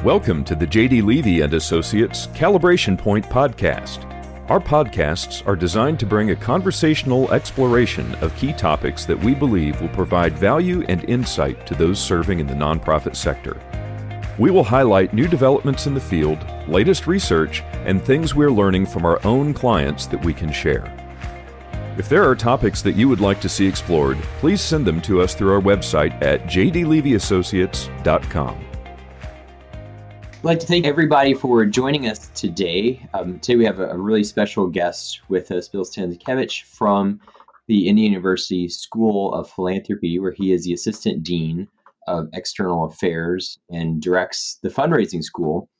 Welcome to the J.D. Levy & Associates Calibration Point Podcast. Our podcasts are designed to bring a conversational exploration of key topics that we believe will provide value and insight to those serving in the nonprofit sector. We will highlight new developments in the field, latest research, and things we're learning from our own clients that we can share. If there are topics that you would like to see explored, please send them to us through our website at jdlevyassociates.com. I'd like to thank everybody for joining us today. Today we have a really special guest with us, Bill Stanczykiewicz from the Indiana University School of Philanthropy, where he is the Assistant Dean of External Affairs and directs the Fundraising School.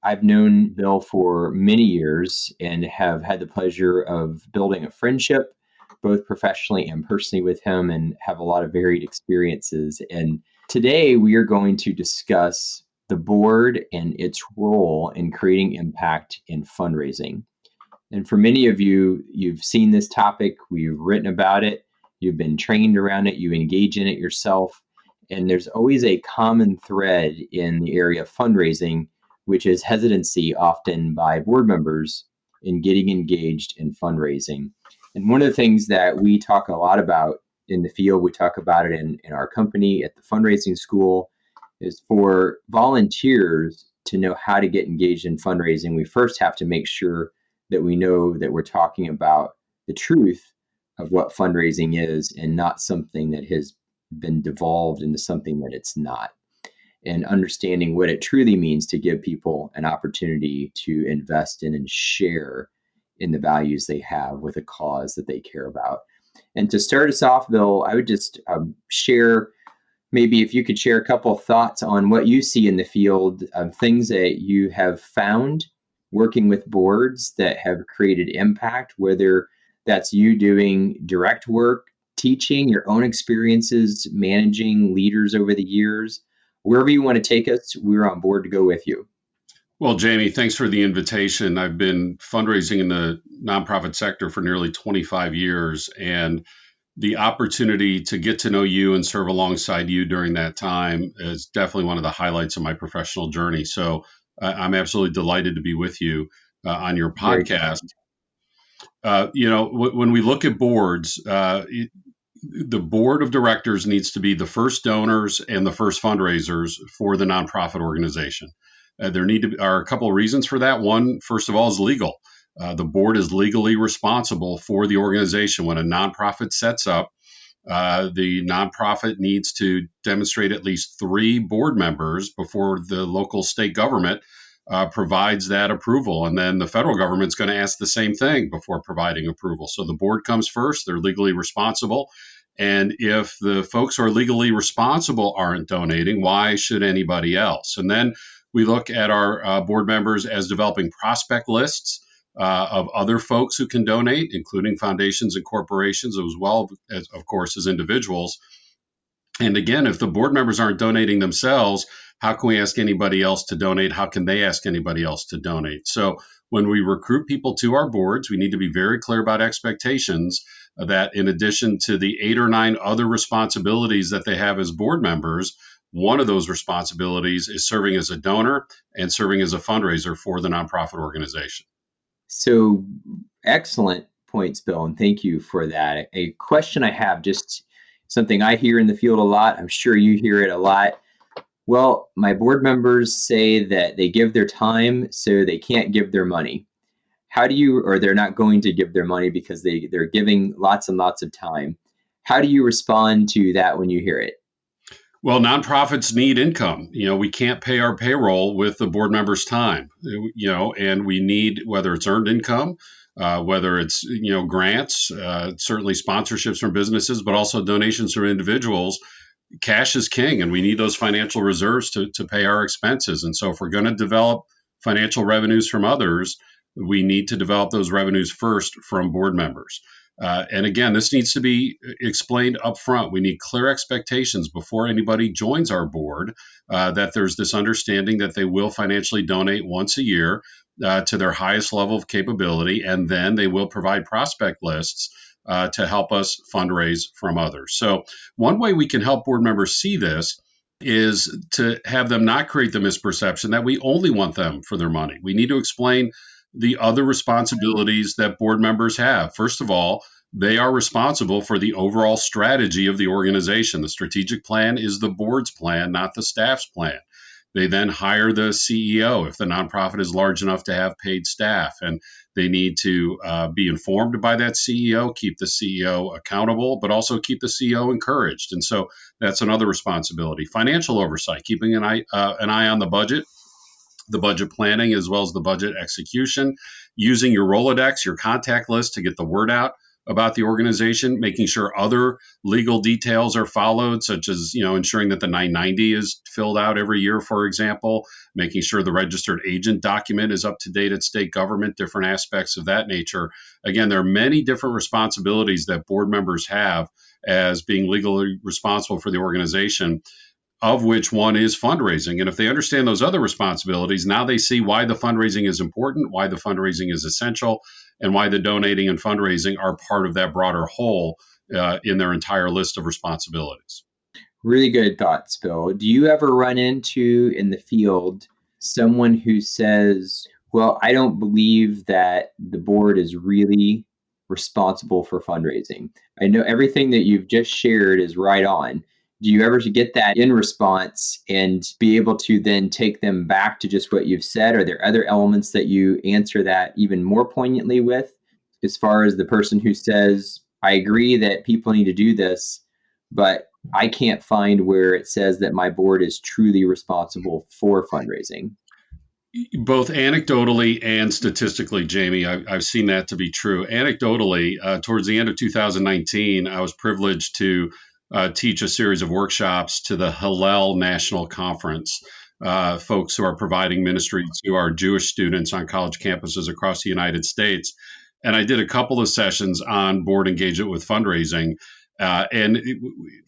I've known Bill for many years and have had the pleasure of building a friendship, both professionally and personally with him, and have a lot of varied experiences. And today we are going to discuss the board and its role in creating impact in fundraising. And for many of you, you've seen this topic, we've written about it, you've been trained around it, you engage in it yourself, and there's always a common thread in the area of fundraising, which is hesitancy often by board members in getting engaged in fundraising. And one of the things that we talk a lot about in the field, we talk about it in our company at the Fundraising School, is for volunteers to know how to get engaged in fundraising. We first have to make sure that we know that we're talking about the truth of what fundraising is and not something that has been devolved into something that it's not. And understanding what it truly means to give people an opportunity to invest in and share in the values they have with a cause that they care about. And to start us off, Bill, I would just share, maybe if you could share a couple of thoughts on what you see in the field of things that you have found working with boards that have created impact, whether that's you doing direct work, teaching, your own experiences, managing leaders over the years. Wherever you want to take us, we're on board to go with you. Well, Jamie, thanks for the invitation. I've been fundraising in the nonprofit sector for nearly 25 years, and the opportunity to get to know you and serve alongside you during that time is definitely one of the highlights of my professional journey. So I'm absolutely delighted to be with you on your podcast. When we look at boards, the board of directors needs to be the first donors and the first fundraisers for the nonprofit organization. There are a couple of reasons for that. One, first of all, is legal. The board is legally responsible for the organization. When a nonprofit sets up, the nonprofit needs to demonstrate at least 3 board members before the local state government provides that approval. And then the federal government's going to ask the same thing before providing approval. So the board comes first. They're legally responsible. And if the folks who are legally responsible aren't donating, why should anybody else? And then we look at our board members as developing prospect lists of other folks who can donate, including foundations and corporations, as well as, of course, as individuals. And again, if the board members aren't donating themselves, how can we ask anybody else to donate? How can they ask anybody else to donate? So when we recruit people to our boards, we need to be very clear about expectations that in addition to the 8 or 9 other responsibilities that they have as board members, one of those responsibilities is serving as a donor and serving as a fundraiser for the nonprofit organization. So excellent points, Bill, and thank you for that. A question I have, just something I hear in the field a lot, I'm sure you hear it a lot. Well, my board members say that they give their time, so they can't give their money. Or they're not going to give their money because they're giving lots and lots of time. How do you respond to that when you hear it? Well, nonprofits need income. We can't pay our payroll with the board members' time, and we need, whether it's earned income, whether it's, grants, certainly sponsorships from businesses, but also donations from individuals. Cash is king, and we need those financial reserves to pay our expenses. And so if we're going to develop financial revenues from others, we need to develop those revenues first from board members. And again, this needs to be explained up front. We need clear expectations before anybody joins our board, that there's this understanding that they will financially donate once a year to their highest level of capability, and then they will provide prospect lists to help us fundraise from others. So one way we can help board members see this is to have them not create the misperception that we only want them for their money. We need to explain the other responsibilities that board members have. First of all, they are responsible for the overall strategy of the organization. The strategic plan is the board's plan, not the staff's plan. They then hire the CEO if the nonprofit is large enough to have paid staff, and they need to be informed by that CEO, keep the CEO accountable, but also keep the CEO encouraged. And so that's another responsibility. Financial oversight, keeping an eye on the budget planning, as well as the budget execution, using your Rolodex, your contact list to get the word out about the organization, making sure other legal details are followed, such as, ensuring that the 990 is filled out every year, for example, making sure the registered agent document is up to date at state government, different aspects of that nature. Again, there are many different responsibilities that board members have as being legally responsible for the organization, of which one is fundraising. And if they understand those other responsibilities, now they see why the fundraising is important, why the fundraising is essential, and why the donating and fundraising are part of that broader whole in their entire list of responsibilities. Really good thoughts, Bill. Do you ever run into in the field someone who says, well, I don't believe that the board is really responsible for fundraising? I know everything that you've just shared is right on. Do you ever get that in response and be able to then take them back to just what you've said? Are there other elements that you answer that even more poignantly with, as far as the person who says, I agree that people need to do this, but I can't find where it says that my board is truly responsible for fundraising? Both anecdotally and statistically, Jamie, I've seen that to be true. Anecdotally, towards the end of 2019, I was privileged to teach a series of workshops to the Hillel National Conference, folks who are providing ministry to our Jewish students on college campuses across the United States. And I did a couple of sessions on board engagement with fundraising. And it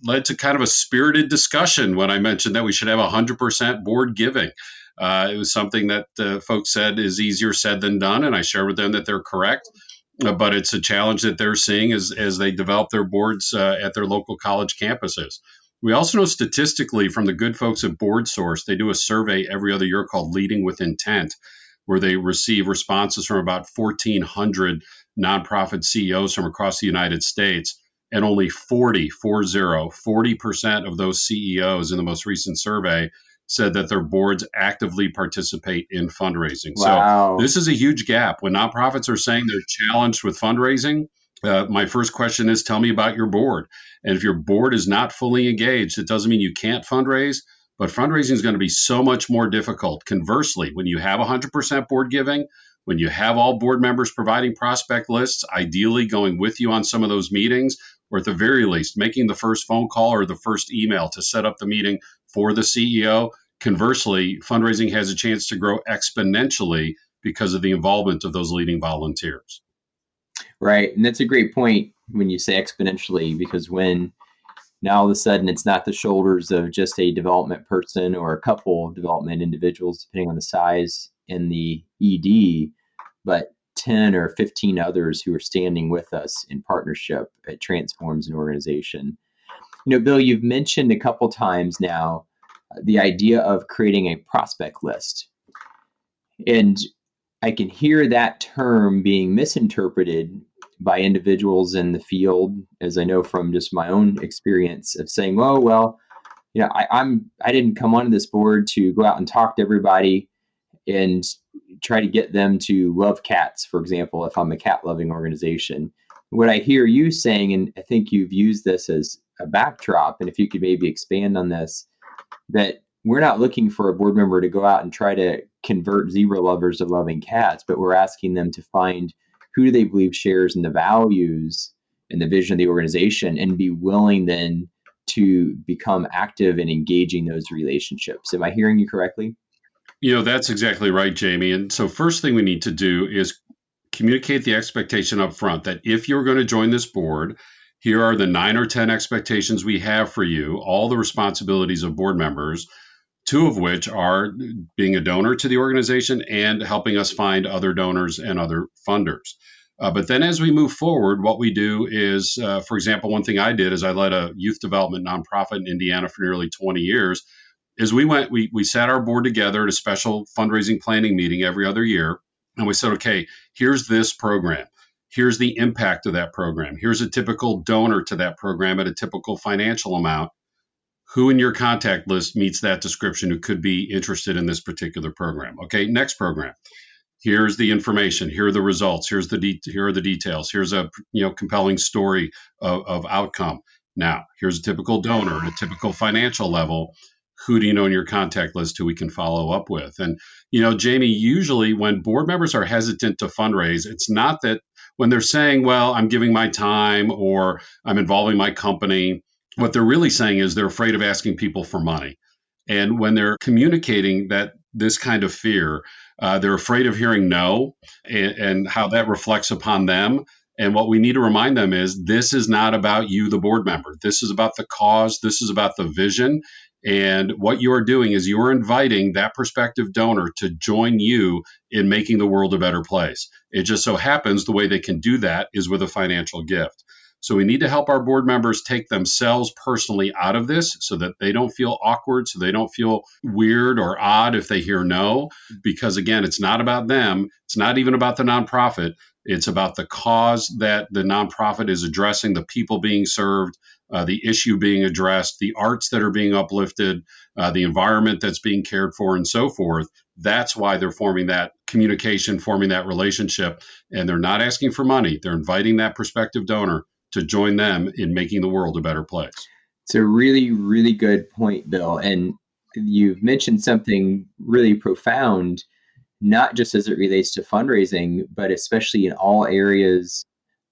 led to kind of a spirited discussion when I mentioned that we should have 100% board giving. It was something that folks said is easier said than done. And I shared with them that they're correct. But it's a challenge that they're seeing as they develop their boards at their local college campuses. We also know statistically from the good folks at BoardSource, they do a survey every other year called Leading with Intent, where they receive responses from about 1,400 nonprofit CEOs from across the United States. And only 40% of those CEOs in the most recent survey said that their boards actively participate in fundraising. Wow. So this is a huge gap. When nonprofits are saying they're challenged with fundraising, my first question is, tell me about your board. And if your board is not fully engaged, it doesn't mean you can't fundraise, but fundraising is going to be so much more difficult. Conversely, when you have 100% board giving, when you have all board members providing prospect lists, ideally going with you on some of those meetings, or at the very least, making the first phone call or the first email to set up the meeting for the CEO. Conversely, fundraising has a chance to grow exponentially because of the involvement of those leading volunteers. Right. And that's a great point when you say exponentially, because when now all of a sudden it's not the shoulders of just a development person or a couple of development individuals, depending on the size in the ED, but 10 or 15 others who are standing with us in partnership. It transforms an organization. Bill, you've mentioned a couple times now the idea of creating a prospect list. And I can hear that term being misinterpreted by individuals in the field, as I know from just my own experience of saying, I didn't come onto this board to go out and talk to everybody and try to get them to love cats, for example, if I'm a cat loving organization. What I hear you saying, and I think you've used this as a backdrop, and if you could maybe expand on this, that we're not looking for a board member to go out and try to convert zebra lovers to loving cats, but we're asking them to find who do they believe shares in the values and the vision of the organization, and be willing then to become active in engaging those relationships. Am I hearing you correctly? That's exactly right, Jamie. And so first thing we need to do is communicate the expectation up front that if you're going to join this board, here are the 9 or 10 expectations we have for you, all the responsibilities of board members, 2 of which are being a donor to the organization and helping us find other donors and other funders. But then as we move forward, what we do is, for example, one thing I did is I led a youth development nonprofit in Indiana for nearly 20 years. is we sat our board together at a special fundraising planning meeting every other year. And we said, okay, here's this program. Here's the impact of that program. Here's a typical donor to that program at a typical financial amount. Who in your contact list meets that description who could be interested in this particular program? Okay, next program. Here's the information. Here are the results. Here are the details. Here's a compelling story of outcome. Now, here's a typical donor at a typical financial level. Who do you know in your contact list who we can follow up with? And, Jamie, usually when board members are hesitant to fundraise, it's not that when they're saying, well, I'm giving my time or I'm involving my company, what they're really saying is they're afraid of asking people for money. And when they're communicating this kind of fear, they're afraid of hearing no and how that reflects upon them. And what we need to remind them is this is not about you, the board member. This is about the cause. This is about the vision. And what you are doing is you are inviting that prospective donor to join you in making the world a better place. It just so happens the way they can do that is with a financial gift. So we need to help our board members take themselves personally out of this so that they don't feel awkward, so they don't feel weird or odd if they hear no, because again, it's not about them. It's not even about the nonprofit. It's about the cause that the nonprofit is addressing, the people being served, the issue being addressed, the arts that are being uplifted, the environment that's being cared for, and so forth. That's why they're forming that communication, forming that relationship, and they're not asking for money. They're inviting that prospective donor to join them in making the world a better place. It's a really, really good point, Bill. And you've mentioned something really profound, not just as it relates to fundraising, but especially in all areas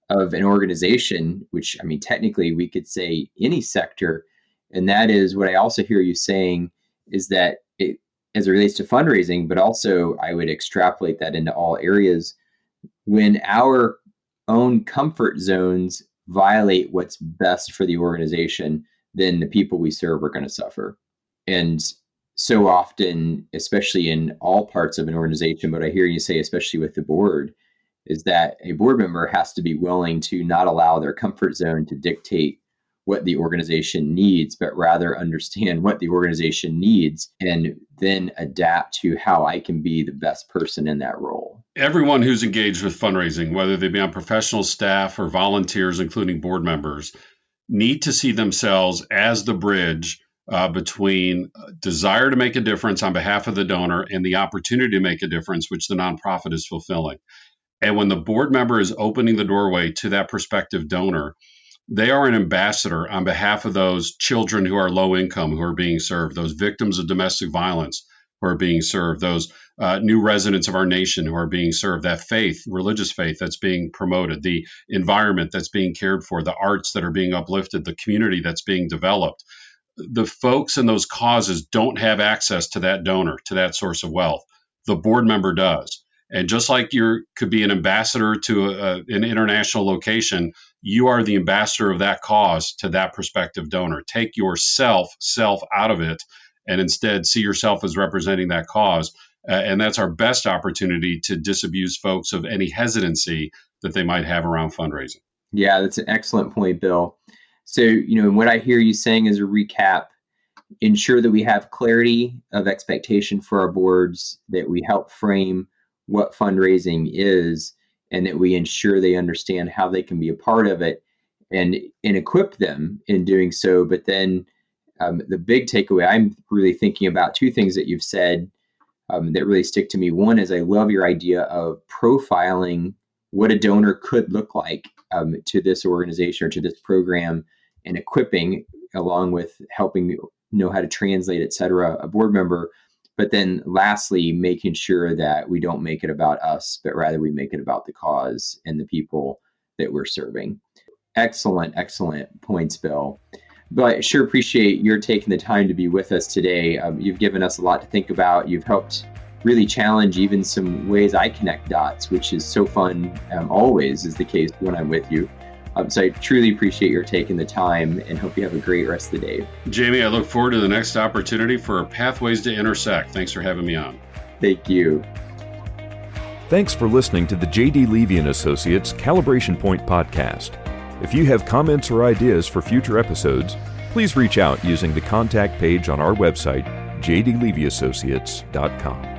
of an organization, which, technically we could say any sector. And that is what I also hear you saying is that as it relates to fundraising, but also I would extrapolate that into all areas. When our own comfort zones violate what's best for the organization, then the people we serve are going to suffer. And so often, especially in all parts of an organization, but I hear you say, especially with the board, is that a board member has to be willing to not allow their comfort zone to dictate what the organization needs, but rather understand what the organization needs and then adapt to how I can be the best person in that role. Everyone who's engaged with fundraising, whether they be on professional staff or volunteers, including board members, need to see themselves as the bridge between desire to make a difference on behalf of the donor and the opportunity to make a difference, which the nonprofit is fulfilling. And when the board member is opening the doorway to that prospective donor, they are an ambassador on behalf of those children who are low income, who are being served, those victims of domestic violence who are being served, those new residents of our nation who are being served, that faith, religious faith that's being promoted, the environment that's being cared for, the arts that are being uplifted, the community that's being developed. The folks in those causes don't have access to that donor, to that source of wealth. The board member does. And just like you could be an ambassador to an international location, you are the ambassador of that cause to that prospective donor. Take yourself out of it and instead see yourself as representing that cause. And that's our best opportunity to disabuse folks of any hesitancy that they might have around fundraising. Yeah, that's an excellent point, Bill. So, what I hear you saying as a recap, ensure that we have clarity of expectation for our boards, that we help frame what fundraising is, and that we ensure they understand how they can be a part of it and equip them in doing so. But then the big takeaway, I'm really thinking about two things that you've said that really stick to me. One is I love your idea of profiling what a donor could look like to this organization or to this program, and equipping, along with helping know how to translate, et cetera, a board member. But then lastly, making sure that we don't make it about us, but rather we make it about the cause and the people that we're serving. Excellent points, Bill. But I sure appreciate your taking the time to be with us today. You've given us a lot to think about. You've helped really challenge even some ways I connect dots, which is so fun, always is the case when I'm with you. So I truly appreciate your taking the time and hope you have a great rest of the day. Jamie, I look forward to the next opportunity for Pathways to Intersect. Thanks for having me on. Thank you. Thanks for listening to the J.D. Levy & Associates Calibration Point Podcast. If you have comments or ideas for future episodes, please reach out using the contact page on our website, jdlevyassociates.com.